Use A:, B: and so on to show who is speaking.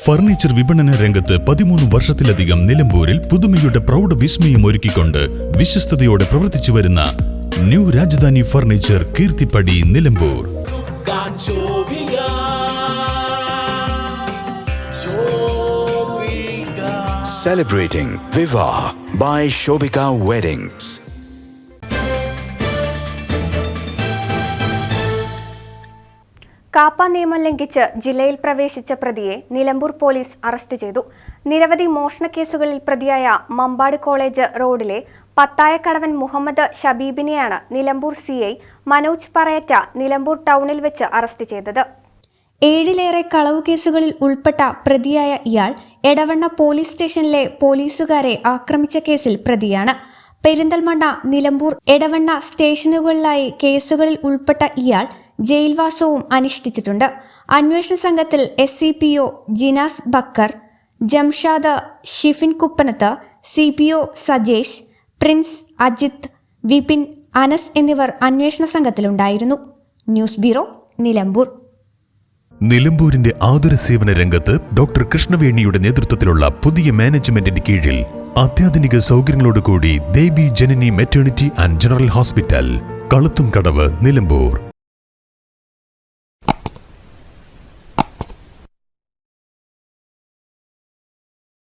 A: Furniture വിപണന രംഗത്ത് 13 വർഷത്തിലധികം നിലമ്പൂരിൽ പുതുമയുടെ പ്രൗഢ വിസ്മയം ഒരുക്കിക്കൊണ്ട് വിശ്വസ്തയോടെ പ്രവർത്തിച്ചു വരുന്ന new Rajadhani furniture Keerthippadi Nilambur.
B: Celebrating Viva by Shobika Weddings.
C: KAAPA നിയമം ലംഘിച്ച് ജില്ലയിൽ പ്രവേശിച്ച പ്രതിയെ നിലമ്പൂർ പോലീസ് അറസ്റ്റ് ചെയ്തു. നിരവധി മോഷണക്കേസുകളിൽ പ്രതിയായ മമ്പാട് കോളേജ് റോഡിലെ പത്തായക്കടവൻ മുഹമ്മദ് ഷബീബിനെയാണ് നിലമ്പൂർ CI മനോജ് പറയറ്റ നിലമ്പൂർ ടൗണിൽ വെച്ച് അറസ്റ്റ് ചെയ്തത്. 7ലേറെ കളവു കേസുകളിൽ ഉൾപ്പെട്ട പ്രതിയായ ഇയാൾ എടവണ്ണ പോലീസ് സ്റ്റേഷനിലെ പോലീസുകാരെ ആക്രമിച്ച കേസിൽ പ്രതിയാണ്. പെരിന്തൽമണ്ണ, നിലമ്പൂർ, എടവണ്ണ സ്റ്റേഷനുകളിലായി കേസുകളിൽ ഉൾപ്പെട്ട ഇയാൾ ജയിൽവാസവും അനുഷ്ഠിച്ചിട്ടുണ്ട്. അന്വേഷണ സംഘത്തിൽ SCPO Jinas Bakkar, Jamshad, Shifin Kuppanath, CPO Sajesh, Prince, Ajith, Vipin, Anas എന്നിവർ അന്വേഷണ സംഘത്തിലുണ്ടായിരുന്നു. News bureau, Nilambur.
A: നിലമ്പൂരിന്റെ ആതുര സേവന രംഗത്ത് ഡോക്ടർ കൃഷ്ണവേണിയുടെ നേതൃത്വത്തിലുള്ള പുതിയ മാനേജ്മെന്റിന്റെ കീഴിൽ അത്യാധുനിക സൗകര്യങ്ങളോടുകൂടി Devi Janani maternity and general hospital, Kaluthumkadavu, Nilambur.